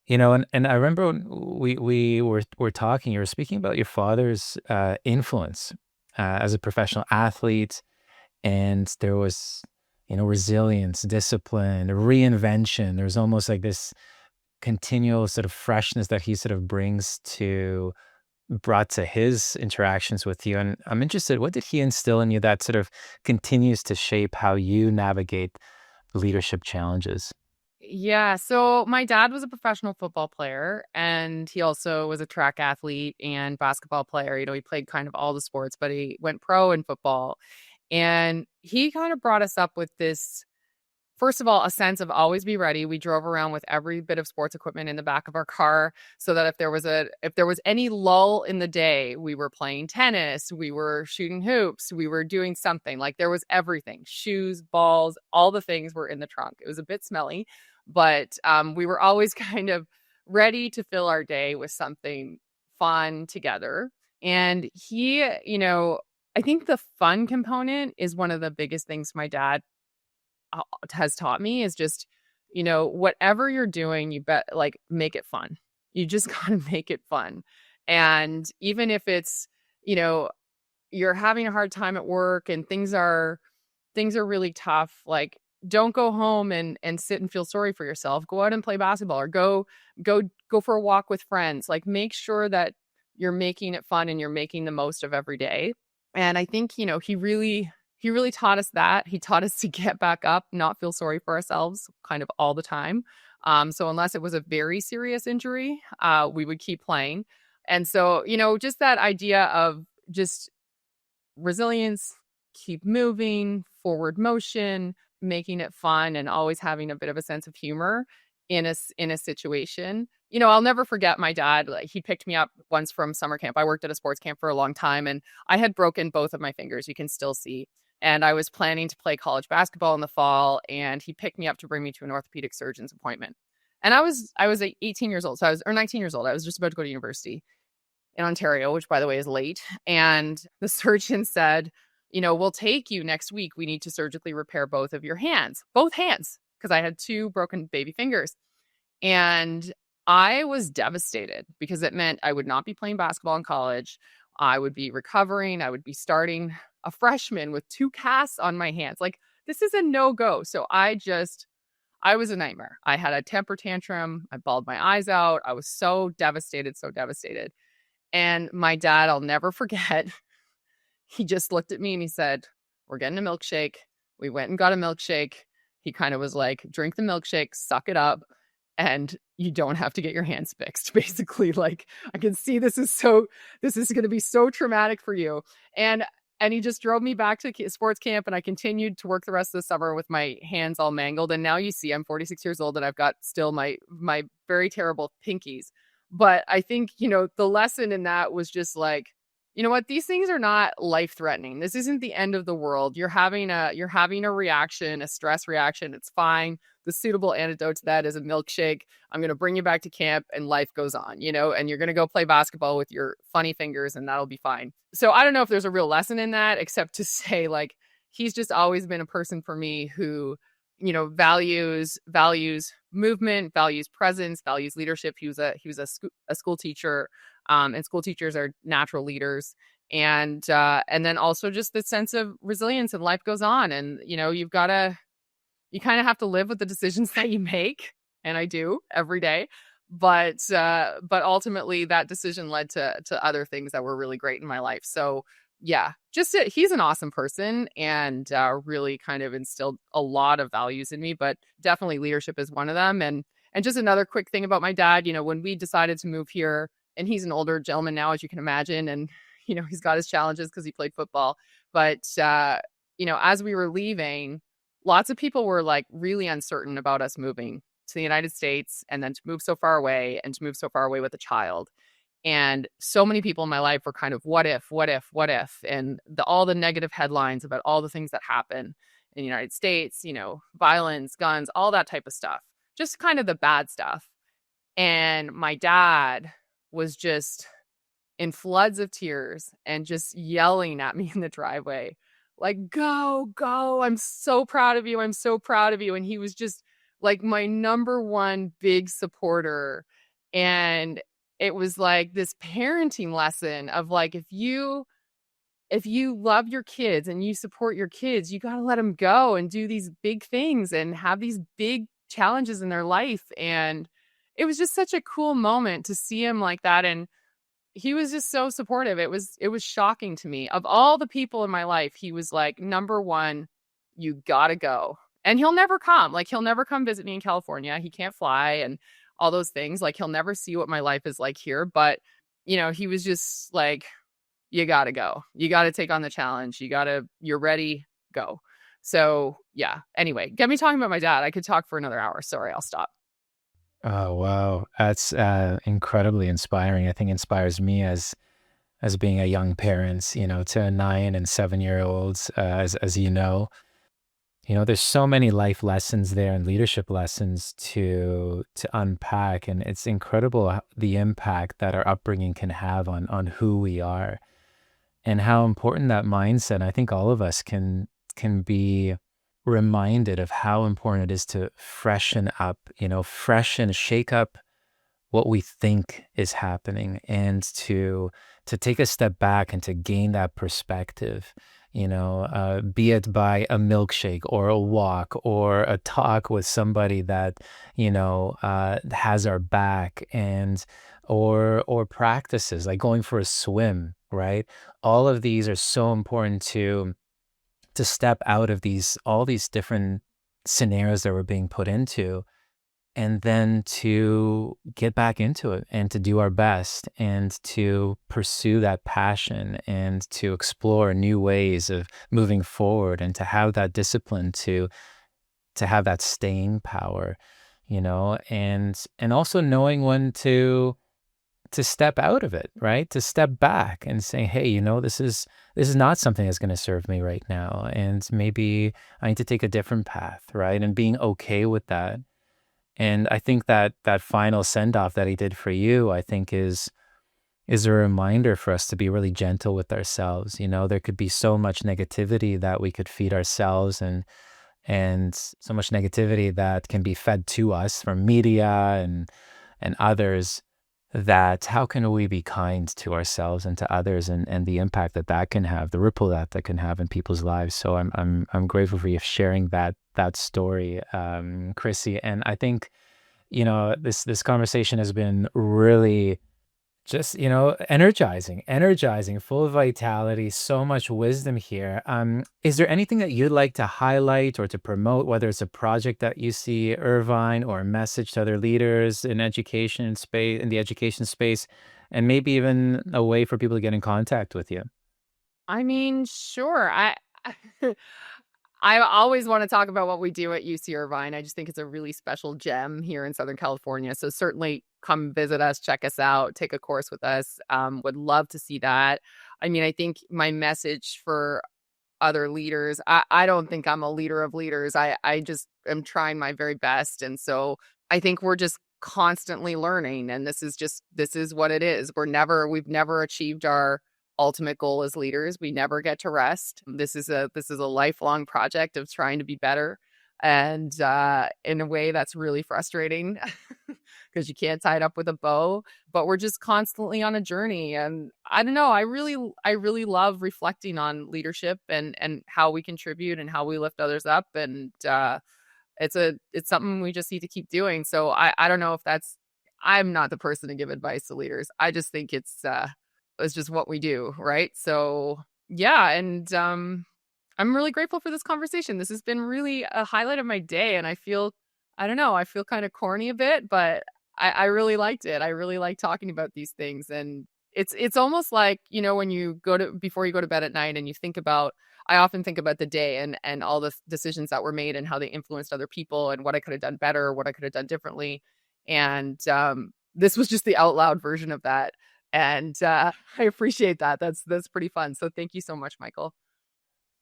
and I remember when we were talking. You were speaking about your father's influence as a professional athlete, and there was resilience, discipline, reinvention. There's almost like this continual sort of freshness that he sort of brought to his interactions with you. And I'm interested, what did he instill in you that sort of continues to shape how you navigate leadership challenges? yeah, so my dad was a professional football player, and he also was a track athlete and basketball player. He played kind of all the sports, but he went pro in football. And he kind of brought us up with this, first of all, a sense of always be ready. We drove around with every bit of sports equipment in the back of our car so that if there was any lull in the day, we were playing tennis, we were shooting hoops, we were doing something. Like, there was everything, shoes, balls, all the things were in the trunk. It was a bit smelly, but we were always kind of ready to fill our day with something fun together. And he, I think the fun component is one of the biggest things my dad has taught me, is just, whatever you're doing, you make it fun. You just gotta make it fun. And even if it's, you're having a hard time at work and things are really tough, like, don't go home and sit and feel sorry for yourself. Go out and play basketball, or go for a walk with friends. Like, make sure that you're making it fun and you're making the most of every day. And I think, he really taught us that. He taught us to get back up, not feel sorry for ourselves kind of all the time. So unless it was a very serious injury, we would keep playing. And so, just that idea of just resilience, keep moving, forward motion, making it fun, and always having a bit of a sense of humor in a situation. I'll never forget my dad. Like, he picked me up once from summer camp. I worked at a sports camp for a long time, and I had broken both of my fingers. You can still see. And I was planning to play college basketball in the fall, and he picked me up to bring me to an orthopedic surgeon's appointment. And I was 18 years old, or 19 years old. I was just about to go to university in Ontario, which, by the way, is late. And the surgeon said, we'll take you next week. We need to surgically repair both of your hands, because I had two broken baby fingers. And I was devastated because it meant I would not be playing basketball in college. I would be recovering. I would be starting a freshman with two casts on my hands. Like, this is a no-go. So I was a nightmare. I had a temper tantrum. I bawled my eyes out. I was so devastated, so devastated. And my dad, I'll never forget, he just looked at me and he said, "We're getting a milkshake." We went and got a milkshake. He kind of was like, "Drink the milkshake, suck it up, and you don't have to get your hands fixed." Basically, like, I can see this is going to be so traumatic for you. And he just drove me back to sports camp, and I continued to work the rest of the summer with my hands all mangled. And now you see I'm 46 years old and I've got still my very terrible pinkies. But I think, the lesson in that was just like, you know what, these things are not life threatening. This isn't the end of the world. You're having a reaction, a stress reaction. It's fine. The suitable antidote to that is a milkshake. I'm going to bring you back to camp and life goes on, and you're going to go play basketball with your funny fingers and that'll be fine. So I don't know if there's a real lesson in that, except to say, like, he's just always been a person for me who, values movement, values presence, values leadership. He was a school teacher, and school teachers are natural leaders. And then also just the sense of resilience, and life goes on. And, you kind of have to live with the decisions that you make. And I do every day. But ultimately that decision led to other things that were really great in my life. So yeah, he's an awesome person, and really kind of instilled a lot of values in me, but definitely leadership is one of them. And just another quick thing about my dad, when we decided to move here, and he's an older gentleman now, as you can imagine, and he's got his challenges because he played football. But as we were leaving, lots of people were like really uncertain about us moving to the United States, and then to move so far away, and to move so far away with a child. And so many people in my life were kind of, what if, and all the negative headlines about all the things that happen in the United States, violence, guns, all that type of stuff, just kind of the bad stuff. And my dad was just in floods of tears and just yelling at me in the driveway, like, "Go, go. I'm so proud of you. I'm so proud of you." And he was just like my number one big supporter. And it was like this parenting lesson of like, if you love your kids and you support your kids, you got to let them go and do these big things and have these big challenges in their life. And it was just such a cool moment to see him like that. And he was just so supportive. It was shocking to me. Of all the people in my life, he was like, number one, you got to go. And he'll never come. Like, he'll never come visit me in California. He can't fly and all those things. Like, he'll never see what my life is like here. But, he was just like, you got to go. You got to take on the challenge. You're ready, go. So yeah. Anyway, get me talking about my dad. I could talk for another hour. Sorry, I'll stop. Oh, wow. That's incredibly inspiring. I think inspires me as being a young parent, to 9 and 7-year-olds, as you know. There's so many life lessons there and leadership lessons to unpack, and it's incredible the impact that our upbringing can have on who we are, and how important that mindset. I think all of us can be reminded of how important it is to freshen up, shake up what we think is happening, and to take a step back and to gain that perspective. Be it by a milkshake or a walk or a talk with somebody that, has our back, and or practices like going for a swim, right? All of these are so important to step out of all these different scenarios that we're being put into, and then to get back into it and to do our best and to pursue that passion and to explore new ways of moving forward and to have that discipline to have that staying power, and also knowing when to step out of it, right? To step back and say, hey, this is not something that's going to serve me right now. And maybe I need to take a different path, right? And being okay with that. And I think that that final send-off that he did for you, I think is a reminder for us to be really gentle with ourselves. There could be so much negativity that we could feed ourselves and so much negativity that can be fed to us from media and others, that how can we be kind to ourselves and to others, and the impact that can have, the ripple that can have in people's lives. So I'm grateful for you sharing that story, Chrissy. And I think, this conversation has been really just, energizing, full of vitality, so much wisdom here. Is there anything that you'd like to highlight or to promote, whether it's a project that you see Irvine or a message to other leaders in the education space, and maybe even a way for people to get in contact with you? I mean, sure. I always want to talk about what we do at UC Irvine. I just think it's a really special gem here in Southern California. So certainly come visit us, check us out, take a course with us. Would love to see that. I mean, I think my message for other leaders, I don't think I'm a leader of leaders. I just am trying my very best. And so I think we're just constantly learning. And this is what it is. We've never achieved our ultimate goal as leaders. We never get to rest. This is a lifelong project of trying to be better. And in a way that's really frustrating because you can't tie it up with a bow, but we're just constantly on a journey. And I don't know, I really love reflecting on leadership and how we contribute and how we lift others up. And it's something we just need to keep doing. So I don't know if I'm not the person to give advice to leaders. I just think it's just what we do, right? So yeah, and I'm really grateful for this conversation. This has been really a highlight of my day, and I feel kind of corny a bit, but I really liked it. I really like talking about these things, and it's almost like, when you before you go to bed at night and I often think about the day and all the decisions that were made and how they influenced other people and what I could have done better, what I could have done differently. And this was just the out loud version of that. And I appreciate that. That's pretty fun. So thank you so much, Michael.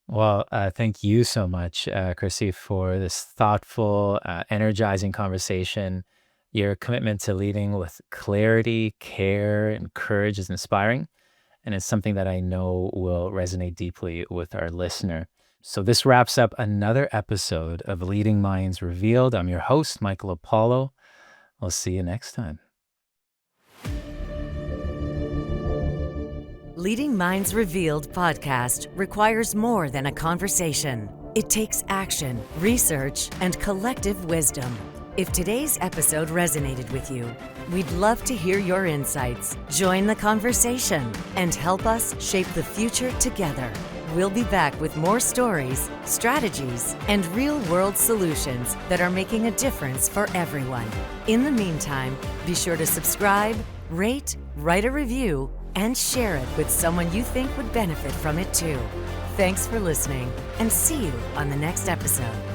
Well, thank you so much, Chrissy, for this thoughtful, energizing conversation. Your commitment to leading with clarity, care, and courage is inspiring, and it's something that I know will resonate deeply with our listener. So this wraps up another episode of Leading Minds Revealed. I'm your host, Michael Apollo. I'll see you next time. Leading Minds Revealed podcast requires more than a conversation. It takes action, research, and collective wisdom. If today's episode resonated with you, we'd love to hear your insights, join the conversation, and help us shape the future together. We'll be back with more stories, strategies, and real-world solutions that are making a difference for everyone. In the meantime, be sure to subscribe, rate, write a review, and share it with someone you think would benefit from it too. Thanks for listening, and see you on the next episode.